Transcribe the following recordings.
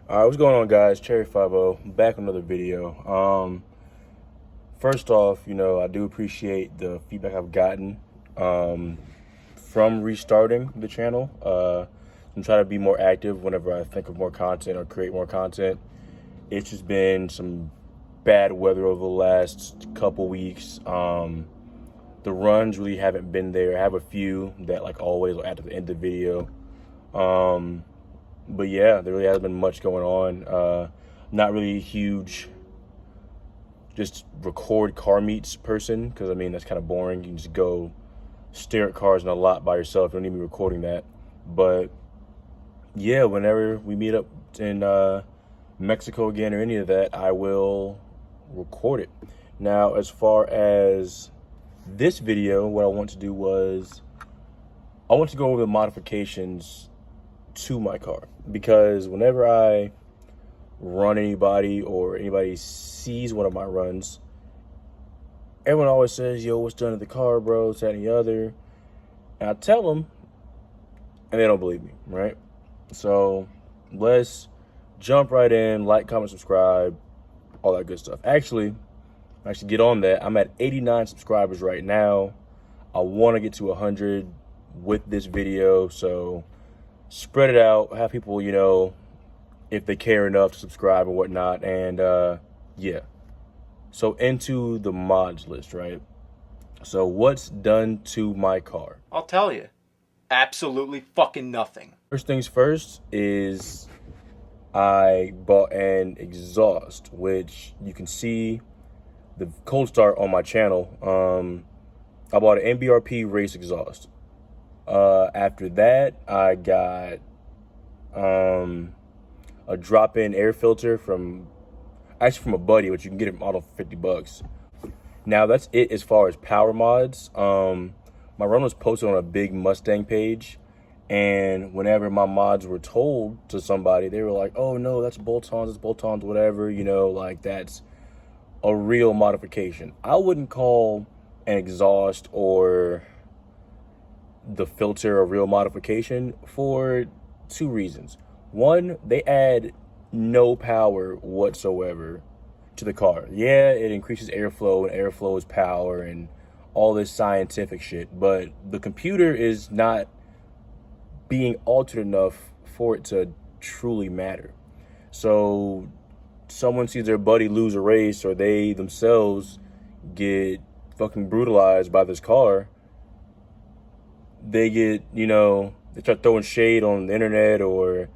All right, what's going on, guys? Cherry 50 back with another video. First off, I do appreciate the feedback I've gotten from restarting the channel. I'm trying to be more active whenever I think of more content or create more content. It's just been some bad weather over the last couple weeks. The runs really haven't been there. I have a few that, like always, will add to the end of the video. But yeah, there really hasn't been much going on. Not really a huge just record car meets person, because I mean that's kind of boring. You can just go stare at cars in a lot by yourself. You don't need me recording that. But yeah, whenever we meet up in Mexico again or any of that, I will record it. Now, as far as this video, what I want to do was I want to go over the modifications to my car, because whenever I run anybody or anybody sees one of my runs, everyone always says, yo, what's done to the car, bro, this, that, and the other. And I tell them, and they don't believe me, right? So let's jump right in. Like, comment, subscribe, all that good stuff. Actually get on that. I'm at 89 subscribers right now. I want to get to 100 with this video, so spread it out, have people, if they care enough to subscribe and whatnot. And yeah, so into the mods list, right? So what's done to my car? I'll tell you, absolutely fucking nothing. First things first is I bought an exhaust, which you can see the cold start on my channel. I bought an MBRP race exhaust. After that, I got a drop-in air filter from a buddy, which you can get it from Auto for 50 bucks. Now that's it as far as power mods. My run was posted on a big Mustang page, and whenever my mods were told to somebody, they were like, oh no, that's bolt-ons, whatever, like that's a real modification. I wouldn't call an exhaust or the filter a real modification for two reasons. One, they add no power whatsoever to the car. Yeah, it increases airflow, and airflow is power and all this scientific shit, but the computer is not being altered enough for it to truly matter. So someone sees their buddy lose a race, or they themselves get fucking brutalized by this car, they get, they start throwing shade on the internet, or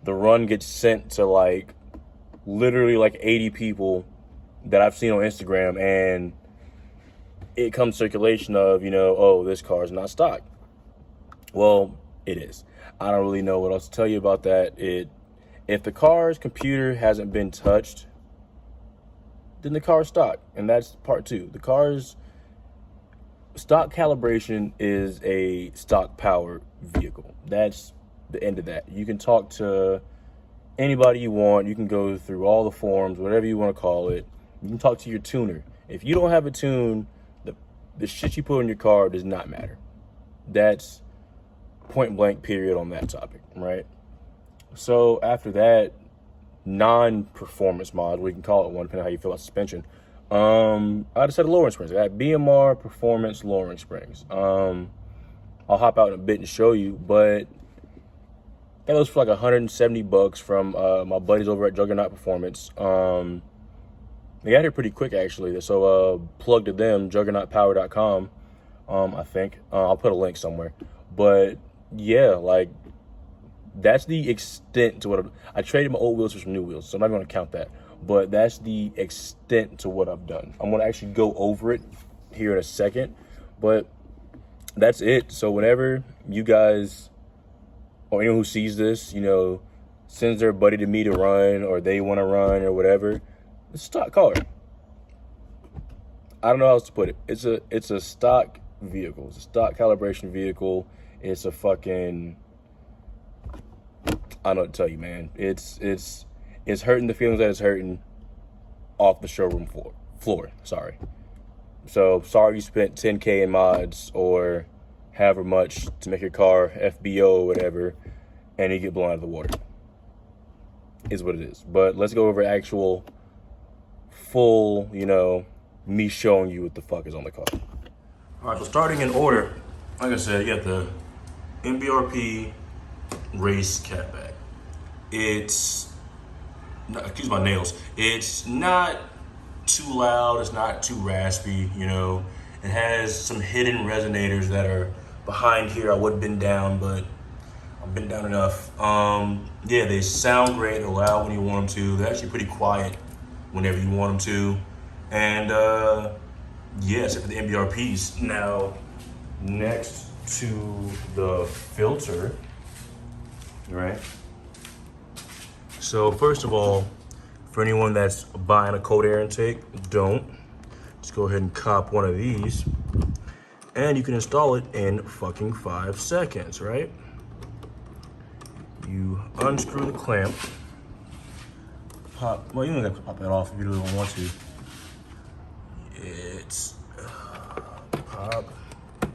the run gets sent to literally 80 people that I've seen on Instagram, and it comes circulation of, oh, this car is not stock. Well, it is. I don't really know what else to tell you about that. If the car's computer hasn't been touched, then the car's stock, and that's part two. The car's stock calibration is a stock power vehicle. That's the end of that. You can talk to anybody you want. You can go through all the forums, whatever you want to call it. You can talk to your tuner. If you don't have a tune, the shit you put in your car does not matter. That's point blank period on that topic, right? So after that, non-performance mod, we can call it one, depending on how you feel about suspension. I had a set of lowering springs. I got BMR Performance lowering springs. I'll hop out in a bit and show you, but that was for 170 bucks from my buddies over at Juggernaut Performance. They got here pretty quick, actually. So plug to them, juggernautpower.com. I think I'll put a link somewhere. But yeah, that's the extent to what I traded my old wheels for some new wheels, so I'm not going to count that. But that's the extent to what I've done. I'm going to actually go over it here in a second, but that's it. So whenever you guys or anyone who sees this, sends their buddy to me to run, or they want to run or whatever, it's a stock car. I don't know how else to put it. It's a stock vehicle. It's a stock calibration vehicle. It's a fucking, I don't know what to tell you, man. It's hurting the feelings that it's hurting off the showroom floor. Sorry. So sorry you spent 10K in mods or however much to make your car FBO or whatever, and you get blown out of the water. is what it is. But let's go over actual full, you know, me showing you what the fuck is on the car. All right, so starting in order, like I said, you got the MBRP race catback. It's, excuse my nails, it's not too loud, it's not too raspy, you know. It has some hidden resonators that are behind here. I would have been down, but I've been down enough. Yeah, they sound great, they're loud when you want them to. They're actually pretty quiet whenever you want them to. And yeah, except for the MBRPs. Now, next to the filter, right? So first of all, for anyone that's buying a cold air intake, don't. Just go ahead and cop one of these, and you can install it in fucking 5 seconds, right? You unscrew the clamp, pop, well, you don't have to pop that off if you really don't want to. It's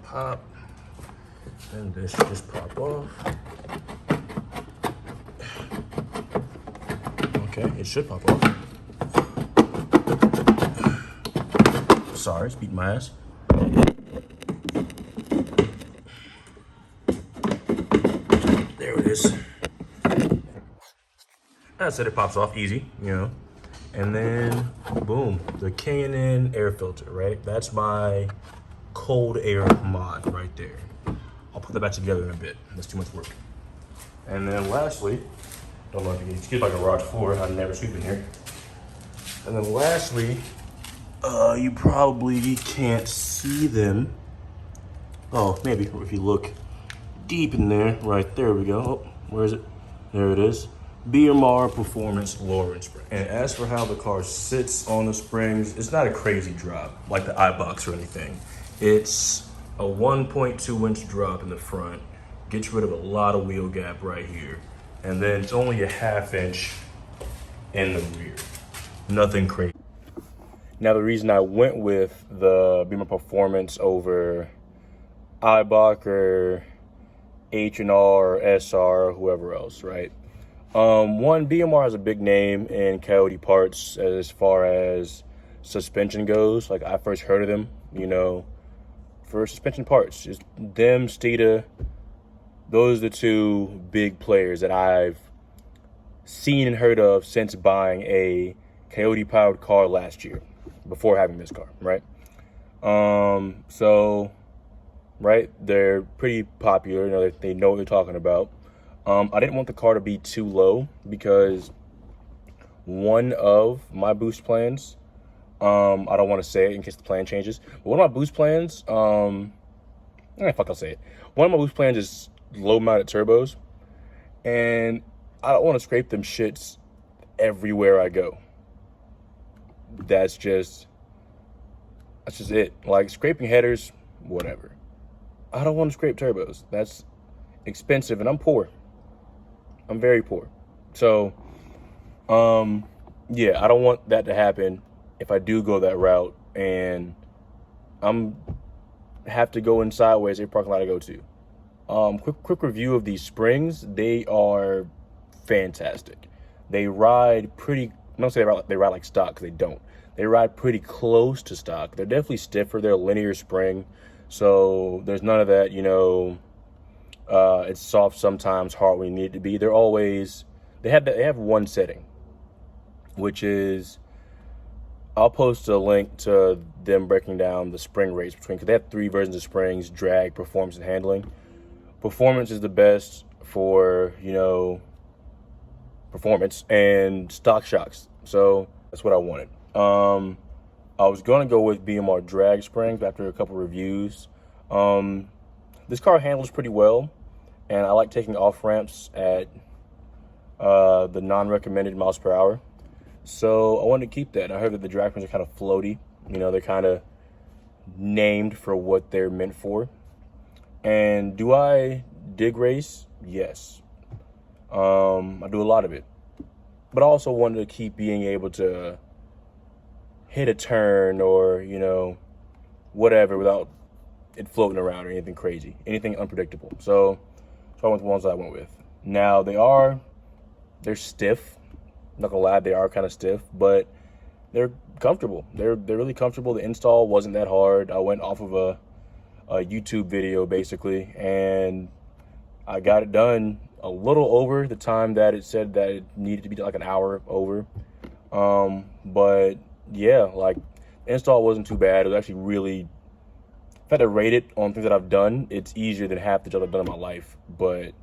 pop, and this should just pop off. Okay, it should pop off. Sorry, it's beating my ass. There it is. That's it, it pops off easy, you know. And then, boom, the K&N air filter, right? That's my cold air mod right there. I'll put that back together in a bit. That's too much work. And then lastly, don't know if you can excuse my garage floor, I never sweep in here. And then lastly, you probably can't see them. Oh, maybe if you look deep in there, right there we go. Oh, where is it? There it is. BMR Performance Lowering Spring. And as for how the car sits on the springs, it's not a crazy drop like the iBox or anything. It's a 1.2 inch drop in the front, gets rid of a lot of wheel gap right here. And then it's only a 1/2 inch in the rear. Nothing crazy. Now the reason I went with the BMR Performance over iBox or H&R or SR or whoever else, right? One, BMR has a big name in Coyote parts as far as suspension goes. Like, I first heard of them, you know, for suspension parts. Just them, Steeda, those are the two big players that I've seen and heard of since buying a Coyote-powered car last year, before having this car, right? So, right, they're pretty popular. You know, they know what they're talking about. I didn't want the car to be too low because one of my boost plans, I don't want to say it in case the plan changes, but one of my boost plans, I'll say it. One of my boost plans is low mounted turbos, and I don't want to scrape them shits everywhere I go. That's just it. Like, scraping headers, whatever. I don't want to scrape turbos. That's expensive, and I'm poor. I'm very poor. So, yeah, I don't want that to happen if I do go that route and I'm have to go in sideways every parking lot I go to. Quick review of these springs. They are fantastic. They ride pretty, I don't say they ride like stock, because they don't. They ride pretty close to stock. They're definitely stiffer. They're a linear spring. So there's none of that, you know, it's soft sometimes, hard when you need it to be. They're always, they have one setting, which is, I'll post a link to them breaking down the spring rates between, because they have 3 versions of springs: drag, performance, and handling. Performance is the best for, you know, performance and stock shocks. So that's what I wanted. I was going to go with BMR drag springs after a couple reviews. This car handles pretty well, and I like taking off ramps at the non-recommended miles per hour. So I wanted to keep that. I heard that the drag springs are kind of floaty. You know, they're kind of named for what they're meant for. And do I dig race? Yes. I do a lot of it. But I also wanted to keep being able to hit a turn or, you know, whatever without it floating around or anything crazy, anything unpredictable. So I went with the ones that I went with. Now they're stiff. not gonna lie, they are kind of stiff, but they're comfortable. They're really comfortable. The install wasn't that hard. I went off of a YouTube video basically, and I got it done a little over the time that it said that it needed to be like an hour over. But yeah, like the install wasn't too bad. It was actually really, if I had to rate it on things that I've done, it's easier than half the jobs I've done in my life. But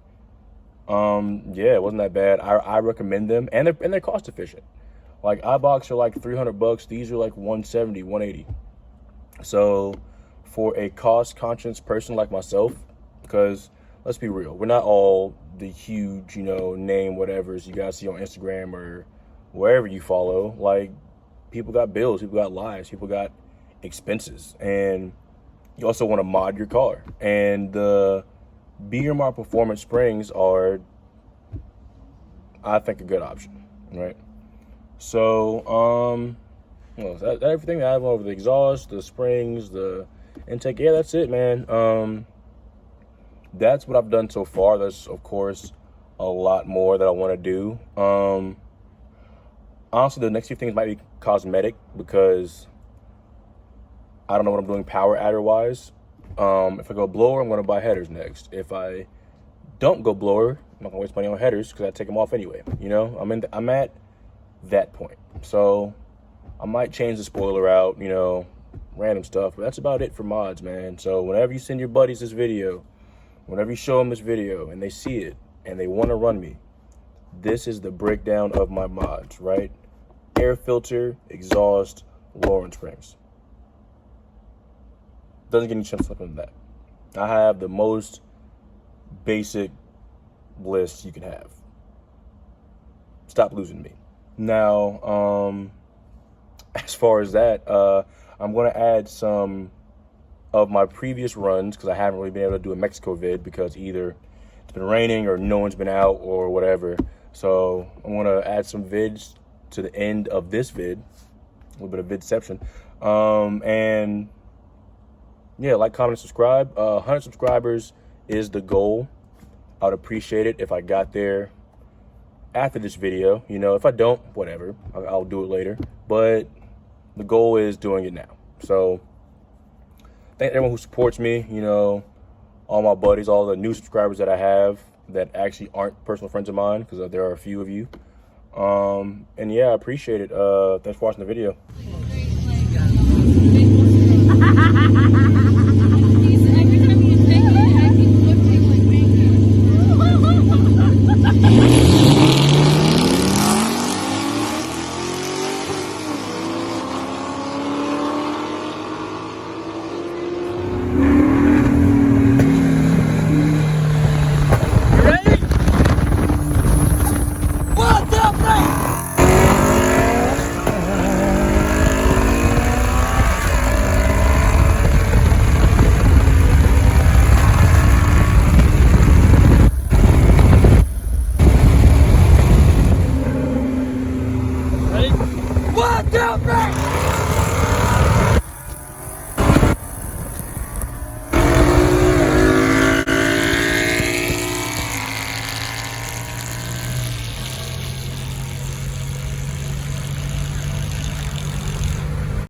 yeah, it wasn't that bad. I recommend them, and they're cost efficient. Like iBox are like $300. These are like 170, 180. So for a cost conscious person like myself, because let's be real, we're not all the huge, name whatevers you guys see on Instagram or wherever you follow. Like, people got bills, people got lives, people got expenses, and you also want to mod your car. And the BMR Performance Springs are, I think, a good option, right? So, well, that's everything I have over the exhaust, the springs, the intake. Yeah, that's it, man. That's what I've done so far. There's, of course, a lot more that I want to do. Honestly, the next few things might be cosmetic because I don't know what I'm doing power adder wise. If I go blower, I'm going to buy headers next. If I don't go blower, I'm not going to waste money on headers because I take them off anyway. I'm at that point. So I might change the spoiler out, random stuff. But that's about it for mods, man. So whenever you send your buddies this video, whenever you show them this video and they see it and they want to run me, this is the breakdown of my mods, right? Air filter, exhaust, lowering springs. Doesn't get any simpler than that. I have the most basic list you can have. Stop losing me. Now, as far as that, I'm going to add some of my previous runs because I haven't really been able to do a Mexico vid because either it's been raining or no one's been out or whatever. So I'm going to add some vids to the end of this vid, a little bit of vidception. And yeah, like, comment, subscribe. 100 subscribers is the goal. I would appreciate it if I got there after this video. If I don't, whatever, I'll do it later. But the goal is doing it now. So thank everyone who supports me, all my buddies, all the new subscribers that I have that actually aren't personal friends of mine, because there are a few of you. And yeah, I appreciate it. Thanks for watching the video.